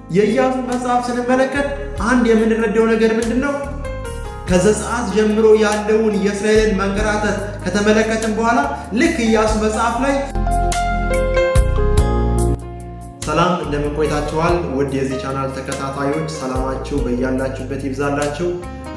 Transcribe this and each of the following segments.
የኢያሱ መጽሐፍ ስንመለከት አንድ የምንረዳው ነገር ምንድነው? ከዘጸአት ጀምሮ ያለውን የእስራኤልን መንከራተት ከተመለከትን በኋላ ልክ ኢያሱ መጽሐፍ ላይ ሰላም እንደምን ቆይታችኋል? ውድ የዚህ ቻናል ተከታታዮች ሰላማችሁ በያላችሁበት ይብዛላችሁ።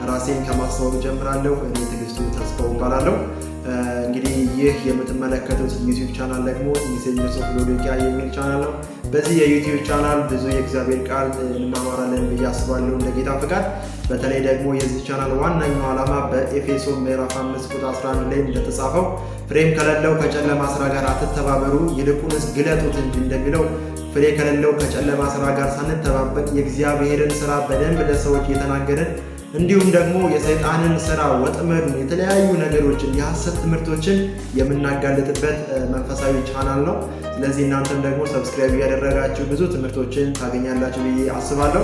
ራሴን ከማስተዋወቅ ጀምራለሁ። እኔ ትዕግስቱ ተስፋው እባላለሁ። እንግዲህ ይህ የምትመለከቱት ዩቲዩብ ቻናል ደግሞ ኢንሴንጀርስ ኦፍ ሎዶቅያ የሚል ቻናል ነው። በዚህ የዩቲዩብ ቻናል ብዙ የእግዚአብሔር ቃል እንማማራለን ብዬ አስባለሁ እንደ ጌታ ፍቃድ። በተለይ ደግሞ የዚህ ቻናል ዋናኛው ዓላማ በኤፌሶን ምዕራፍ 5 ቁጥር 11 ላይ እንደተጻፈው ፍሬም ከሌለው ከጨለማ ስራ ጋር አትተባበሩ፣ ይልቁንስ ግለጡት እንጂ እንደሚለው ፍሬ ከሌለው ከጨለማ ስራ ጋር ሳንተባበር የእግዚአብሔርን ስራ በደንብ ለሰዎች እየተናገርን እንዲሁም ደግሞ የሰይጣንን ስራ ወጥመዱን፣ የተለያዩ ነገሮችን፣ የሐሰት ትምህርቶችን የምናጋልጥበት መንፈሳዊ ቻናል ነው። ስለዚህ እናንተም ደግሞ ሰብስክራይብ ያደረጋችሁ ብዙ ትምህርቶችን ታገኛላችሁ ብዬ አስባለሁ።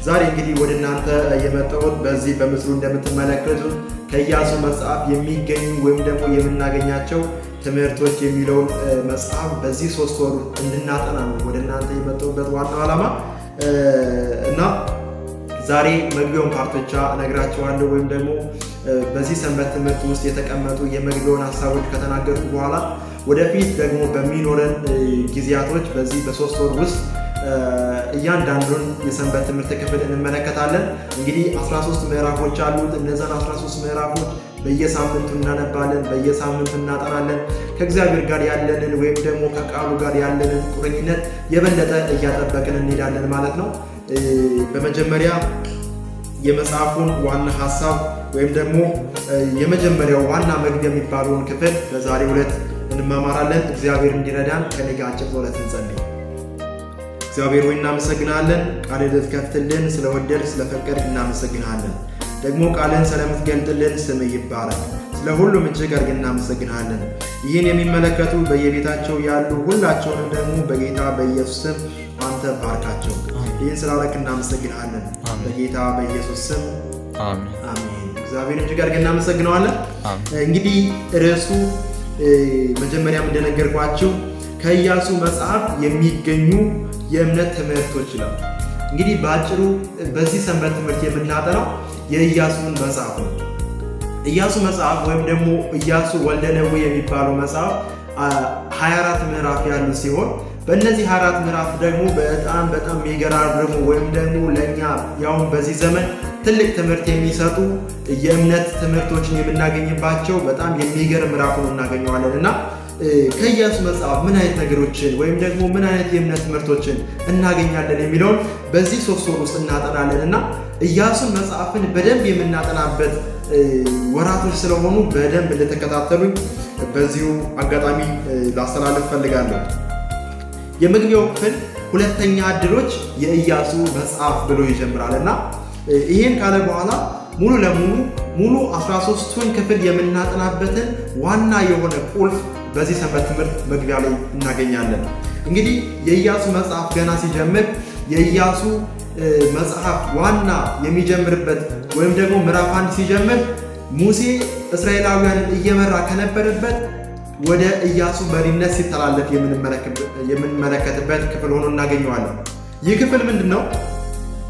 ዛሬ እንግዲህ ወደ እናንተ የመጣሁት በዚህ በምስሉ እንደምትመለከቱት ከኢያሱ መጽሐፍ የሚገኙ ወይም ደግሞ የምናገኛቸው ትምህርቶች የሚለውን መጽሐፍ በዚህ 3 ወር እንድናጠና ነው ወደ እናንተ የመጣሁበት ዋናው ዓላማ እና ዛሬ መግቢያውን ፓርት ብቻ እነግራችኋለሁ። ወይም ደግሞ በዚህ ሰንበት ትምህርት ውስጥ የተቀመጡ የመግቢያውን ሀሳቦች ከተናገርኩ በኋላ ወደፊት ደግሞ በሚኖረን ጊዜያቶች በዚህ በ3 ወር ውስጥ እያንዳንዱን የሰንበት ትምህርት ክፍል እንመለከታለን። እንግዲህ 13 ምዕራፎች አሉት። እነዛን 13 ምዕራፎች በየሳምንቱ እናነባለን፣ በየሳምንቱ እናጠናለን። ከእግዚአብሔር ጋር ያለንን ወይም ደግሞ ከቃሉ ጋር ያለንን ቁርኝነት የበለጠ እያጠበቅን እንሄዳለን ማለት ነው። በመጀመሪያ የመጽሐፉን ዋና ሐሳብ ወይም ደግሞ የመጀመሪያው ዋና መግቢያ የሚባለውን ክፍል በዛሬው ዕለት እንማማራለን። እግዚአብሔር እንዲረዳን ከኔ ጋር አጭር ጸሎት እንጸልይ። እግዚአብሔር ሆይ እናመሰግናለን። ቃልህን ልትከፍትልን ስለወደድ ስለፈቀድ እናመሰግናለን። ደግሞ ቃልህን ስለምትገልጥልን ስምህ ይባረክ። ለሁሉም እጅግ አድርገን እናመሰግናለን። ይህን የሚመለከቱ በየቤታቸው ያሉ ሁላቸውንም ደግሞ በጌታ በኢየሱስ ስም አንተ ባርካቸው። ይህን ስላደረክ እናመሰግናለን። በጌታ በኢየሱስ ስም አሜን። እግዚአብሔር እጅግ አድርገን እናመሰግነዋለን። እንግዲህ ርዕሱ መጀመሪያም እንደነገርኳችሁ ከኢያሱ መጽሐፍ የሚገኙ የእምነት ትምህርቶች ነው። እንግዲህ በአጭሩ በዚህ ሰንበት ትምህርት የምናጠናው የኢያሱን መጽሐፍ ነው። ኢያሱ መጽሐፍ ወይም ደግሞ ኢያሱ ወልደ ነዌ የሚባለው መጽሐፍ 24 ምዕራፍ ያሉ ሲሆን በእነዚህ 24 ምዕራፍ ደግሞ በጣም የሚገራርሙ ወይም ደግሞ ለእኛ ያውን በዚህ ዘመን ትልቅ ትምህርት የሚሰጡ የእምነት ትምህርቶችን የምናገኝባቸው በጣም የሚገርም ምዕራፍ ነው እናገኘዋለን። እና ከኢያሱ መጽሐፍ ምን አይነት ነገሮችን ወይም ደግሞ ምን አይነት የእምነት ትምህርቶችን እናገኛለን የሚለውን በዚህ 3 ወር ውስጥ እናጠናለን። እና ኢያሱን መጽሐፍን በደንብ የምናጠናበት ወራቶች ስለሆኑ በደንብ እንደተከታተሉኝ በዚሁ አጋጣሚ ላስተላልፍ ፈልጋለሁ። የመግቢያው ክፍል ሁለተኛ ዕድሎች የኢያሱ መጽሐፍ ብሎ ይጀምራል እና ይሄን ካለ በኋላ ሙሉ ለሙሉ 13ቱን ክፍል የምናጠናበትን ዋና የሆነ ቁልፍ በዚህ ሰንበት ትምህርት መግቢያ ላይ እናገኛለን። እንግዲህ የኢያሱ መጽሐፍ ገና ሲጀምር የኢያሱ መጽሐፍ ዋና የሚጀምርበት ወይም ደግሞ ምዕራፍ 1 ሲጀምር ሙሴ እስራኤላውያንን እየመራ ከነበረበት ወደ ኢያሱ መሪነት ሲተላለፍ የምንመለከትበት ክፍል ሆኖ እናገኘዋለን። ይህ ክፍል ምንድነው?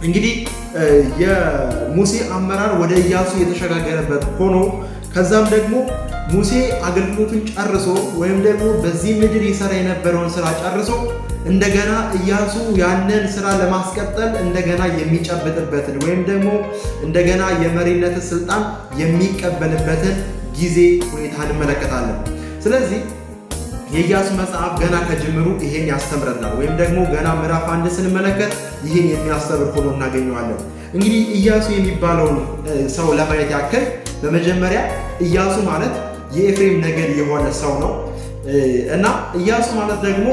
እንግዲህ የሙሴ አመራር ወደ ኢያሱ የተሸጋገረበት ሆኖ ከዛም ደግሞ ሙሴ አገልግሎቱን ጨርሶ ወይም ደግሞ በዚህ ምድር ይሰራ የነበረውን ስራ ጨርሶ እንደገና ኢያሱ ያንን ስራ ለማስቀጠል እንደገና የሚጨብጥበትን ወይም ደግሞ እንደገና የመሪነት ስልጣን የሚቀበልበትን ጊዜ ሁኔታ እንመለከታለን። ስለዚህ የኢያሱ መጽሐፍ ገና ከጅምሩ ይሄን ያስተምረናል። ወይም ደግሞ ገና ምዕራፍ 1 ስንመለከት ይሄን የሚያስተምር ሆኖ እናገኘዋለን። እንግዲህ ኢያሱ የሚባለውን ሰው ለማየት ያክል በመጀመሪያ ኢያሱ ማለት የኤፍሬም ነገድ የሆነ ሰው ነው እና ኢያሱ ማለት ደግሞ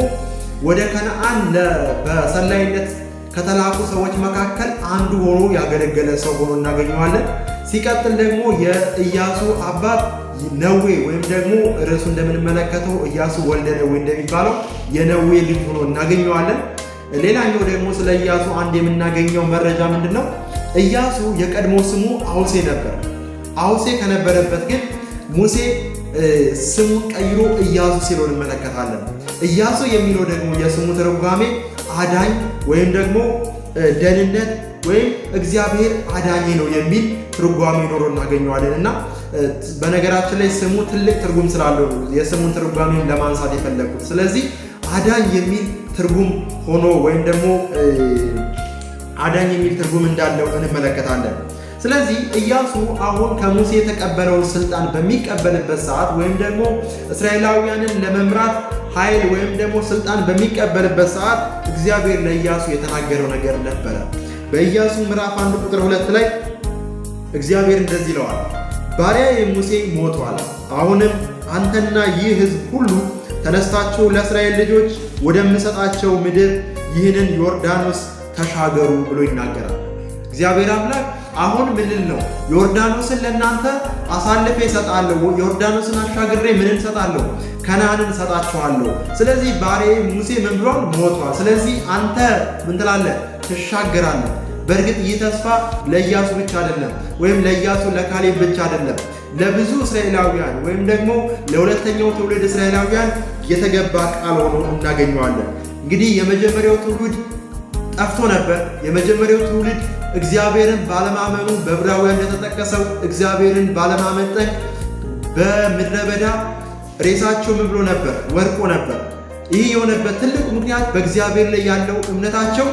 ወደ ከነዓን በሰላይነት ከተላኩ ሰዎች መካከል አንዱ ሆኖ ያገለገለ ሰው ሆኖ እናገኘዋለን። ሲቀጥል ደግሞ የኢያሱ አባት ነዌ ወይም ደግሞ ርዕሱ እንደምንመለከተው ኢያሱ ወልደ ነዌ እንደሚባለው የነዌ ልጅ ሆኖ እናገኘዋለን። ሌላኛው ደግሞ ስለ ኢያሱ አንድ የምናገኘው መረጃ ምንድነው? ኢያሱ የቀድሞ ስሙ አውሴ ነበር። አውሴ ከነበረበት ግን ሙሴ ስሙን ቀይሮ ኢያሱ ሲለው እንመለከታለን። ኢያሱ የሚለው ደግሞ የስሙ ትርጓሜ አዳኝ ወይም ደግሞ ደህንነት ወይም እግዚአብሔር አዳኝ ነው የሚል ትርጓሜ ኖሮ እናገኘዋለን። እና በነገራችን ላይ ስሙ ትልቅ ትርጉም ስላለው የስሙን ትርጓሜን ለማንሳት የፈለኩት። ስለዚህ አዳኝ የሚል ትርጉም ሆኖ ወይም ደግሞ አዳኝ የሚል ትርጉም እንዳለው እንመለከታለን። ስለዚህ ኢያሱ አሁን ከሙሴ የተቀበለውን ስልጣን በሚቀበልበት ሰዓት ወይም ደግሞ እስራኤላውያንን ለመምራት ኃይል ወይም ደግሞ ስልጣን በሚቀበልበት ሰዓት እግዚአብሔር ለኢያሱ የተናገረው ነገር ነበረ። በኢያሱ ምዕራፍ 1 ቁጥር 2 ላይ እግዚአብሔር እንደዚህ ይለዋል፣ ባሪያዬ ሙሴ ሞቷል። አሁንም አንተና ይህ ሕዝብ ሁሉ ተነስታችሁ ለእስራኤል ልጆች ወደምሰጣቸው ምድር ይህንን ዮርዳኖስ ተሻገሩ ብሎ ይናገራል። እግዚአብሔር አምላክ አሁን ምንን ነው? ዮርዳኖስን ለእናንተ አሳልፌ እሰጣለሁ። ዮርዳኖስን አሻግሬ ምን እሰጣለሁ? ከነዓንን እሰጣችኋለሁ። ስለዚህ ባሪያዬ ሙሴ ምን ብሏል? ሞቷል። ስለዚህ አንተ ምን ትላለህ? ትሻገራለህ። በእርግጥ ይህ ተስፋ ለኢያሱ ብቻ አይደለም፣ ወይም ለኢያሱ ለካሌብ ብቻ አይደለም። ለብዙ እስራኤላውያን ወይም ደግሞ ለሁለተኛው ትውልድ እስራኤላውያን የተገባ ቃል ሆኖ እናገኘዋለን። እንግዲህ የመጀመሪያው ትውልድ ጠፍቶ ነበር። የመጀመሪያው ትውልድ እግዚአብሔርን ባለማመኑ በዕብራውያን እንደተጠቀሰው እግዚአብሔርን ባለማመን ጠንቅ በምድረ በዳ ሬሳቸው ምን ብሎ ነበር? ወድቆ ነበር። ይህ የሆነበት ትልቁ ምክንያት በእግዚአብሔር ላይ ያለው እምነታቸው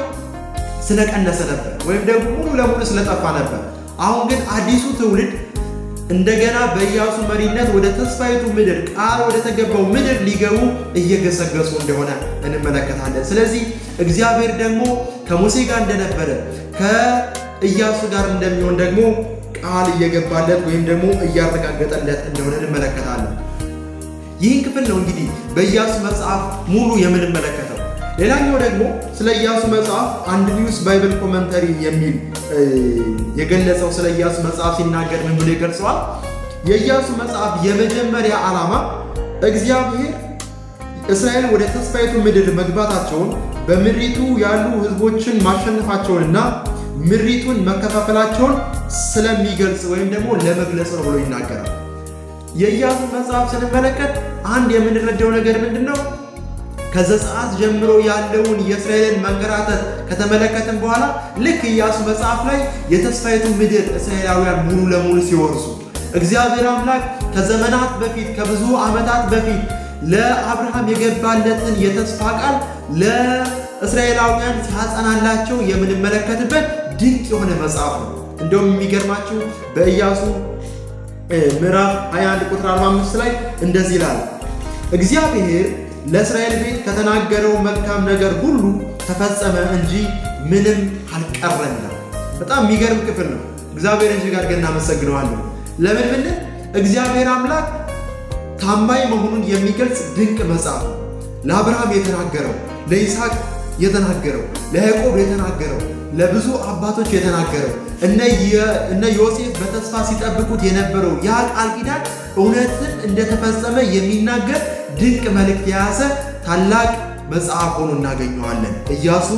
ስለቀነሰ ነበር፣ ወይም ደግሞ ሙሉ ለሙሉ ስለጠፋ ነበር። አሁን ግን አዲሱ ትውልድ እንደገና በኢያሱ መሪነት ወደ ተስፋይቱ ምድር ቃል ወደ ተገባው ምድር ሊገቡ እየገሰገሱ እንደሆነ እንመለከታለን። ስለዚህ እግዚአብሔር ደግሞ ከሙሴ ጋር እንደነበረ ከኢያሱ ጋር እንደሚሆን ደግሞ ቃል እየገባለት ወይም ደግሞ እያረጋገጠለት እንደሆነ እንመለከታለን። ይህን ክፍል ነው እንግዲህ በኢያሱ መጽሐፍ ሙሉ የምንመለከተው። ሌላኛው ደግሞ ስለ ኢያሱ መጽሐፍ አንድ ኒውስ ባይብል ኮመንተሪ የሚል የገለጸው ስለ ኢያሱ መጽሐፍ ሲናገር ምን ብሎ ይገልጸዋል? የኢያሱ መጽሐፍ የመጀመሪያ ዓላማ እግዚአብሔር እስራኤል ወደ ተስፋይቱ ምድር መግባታቸውን በምድሪቱ ያሉ ሕዝቦችን ማሸነፋቸውንና ምድሪቱን መከፋፈላቸውን ስለሚገልጽ ወይም ደግሞ ለመግለጽ ነው ብሎ ይናገራል። የኢያሱ መጽሐፍ ስንመለከት አንድ የምንረዳው ነገር ምንድን ነው? ከዘጸአት ጀምሮ ያለውን የእስራኤልን መንከራተት ከተመለከትን በኋላ ልክ ኢያሱ መጽሐፍ ላይ የተስፋይቱ ምድር እስራኤላውያን ሙሉ ለሙሉ ሲወርሱ እግዚአብሔር አምላክ ከዘመናት በፊት ከብዙ ዓመታት በፊት ለአብርሃም የገባለትን የተስፋ ቃል ለእስራኤላውያን ሲያጸናላቸው የምንመለከትበት ድንቅ የሆነ መጽሐፍ ነው። እንደውም የሚገርማችሁ በኢያሱ ምዕራፍ 21 ቁጥር 45 ላይ እንደዚህ ይላል፣ እግዚአብሔር ለእስራኤል ቤት ከተናገረው መልካም ነገር ሁሉ ተፈጸመ እንጂ ምንም አልቀረም ይላል። በጣም የሚገርም ክፍል ነው። እግዚአብሔር እጅግ አድርገን እናመሰግነዋለን። ለምን ብንል እግዚአብሔር አምላክ ታማኝ መሆኑን የሚገልጽ ድንቅ መጽሐፍ ነው። ለአብርሃም የተናገረው፣ ለይስሐቅ የተናገረው፣ ለያዕቆብ የተናገረው፣ ለብዙ አባቶች የተናገረው እነ ዮሴፍ በተስፋ ሲጠብቁት የነበረው ያ ቃል ኪዳን እውነትን እንደተፈጸመ የሚናገር ድንቅ መልእክት የያዘ ታላቅ መጽሐፍ ሆኖ እናገኘዋለን። ኢያሱ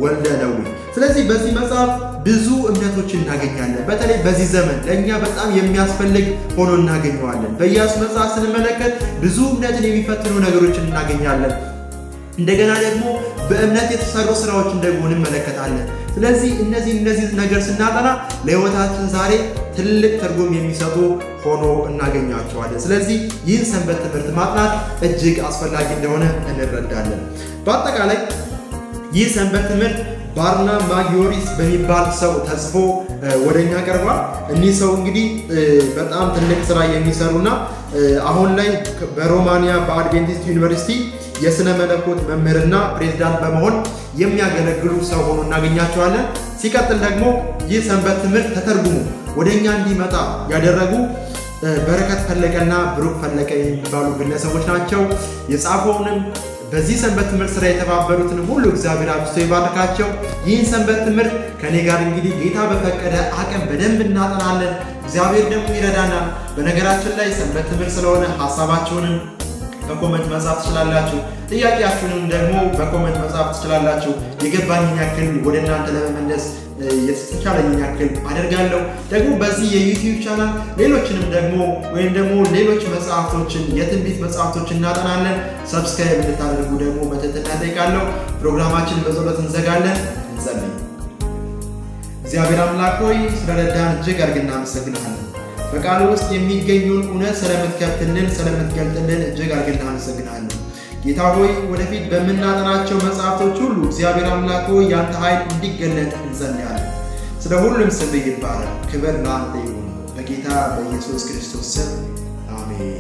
ወልደ ነዌ። ስለዚህ በዚህ መጽሐፍ ብዙ እምነቶችን እናገኛለን። በተለይ በዚህ ዘመን ለእኛ በጣም የሚያስፈልግ ሆኖ እናገኘዋለን። በኢያሱ መጽሐፍ ስንመለከት ብዙ እምነትን የሚፈትኑ ነገሮችን እናገኛለን። እንደገና ደግሞ በእምነት የተሰሩ ስራዎችን ደግሞ እንመለከታለን። ስለዚህ እነዚህ ነገር ስናጠና ለሕይወታችን ዛሬ ትልቅ ትርጉም የሚሰጡ ሆኖ እናገኛቸዋለን። ስለዚህ ይህን ሰንበት ትምህርት ማጥናት እጅግ አስፈላጊ እንደሆነ እንረዳለን። በአጠቃላይ ይህ ሰንበት ትምህርት ባርና ማጊዮሪስ በሚባል ሰው ተጽፎ ወደኛ ቀርቧል። እኒህ ሰው እንግዲህ በጣም ትልቅ ስራ የሚሰሩና አሁን ላይ በሮማኒያ በአድቬንቲስት ዩኒቨርሲቲ የሥነ መለኮት መምህርና ፕሬዝዳንት በመሆን የሚያገለግሉ ሰው ሆኖ እናገኛቸዋለን። ሲቀጥል ደግሞ ይህ ሰንበት ትምህርት ተተርጉሞ ወደኛ እንዲመጣ ያደረጉ በረከት ፈለቀና ብሩክ ፈለቀ የሚባሉ ግለሰቦች ናቸው። የጻፈውንም በዚህ ሰንበት ትምህርት ስራ የተባበሩትን ሁሉ እግዚአብሔር አብዝቶ ይባርካቸው። ይህን ሰንበት ትምህርት ከኔ ጋር እንግዲህ ጌታ በፈቀደ አቅም በደንብ እናጠናለን። እግዚአብሔር ደግሞ ይረዳናል። በነገራችን ላይ ሰንበት ትምህርት ስለሆነ ሀሳባችሁንም በኮመንት መጻፍ ትችላላችሁ። ጥያቄያችሁንም ደግሞ በኮመንት መጻፍ ትችላላችሁ። የገባኝን ያክል ወደ እናንተ ለመመለስ የተቻለኝን ያክል አደርጋለሁ። ደግሞ በዚህ የዩቲዩብ ቻናል ሌሎችንም ደግሞ ወይም ደግሞ ሌሎች መጽሐፍቶችን የትንቢት መጽሐፍቶችን እናጠናለን። ሰብስክራይብ እንድታደርጉ ደግሞ በትህትና እጠይቃለሁ። ፕሮግራማችን በጸሎት እንዘጋለን። እንጸልይ። እግዚአብሔር አምላክ ሆይ ስለረዳን እጅግ አድርገን እናመሰግናለን። በቃሉ ውስጥ የሚገኙን እውነት ስለምትከፍትልን ስለምትገልጥልን እጅግ አድርገን እናመሰግናለን። ጌታ ሆይ ወደፊት በምናጠናቸው መጽሐፍቶች ሁሉ እግዚአብሔር አምላክ ሆይ ያንተ ኃይል እንዲገለጥ እንጸልያለን። ስለ ሁሉም ስም ይባረክ። ክብር ለአንተ ይሁን። በጌታ በኢየሱስ ክርስቶስ ስም አሜን።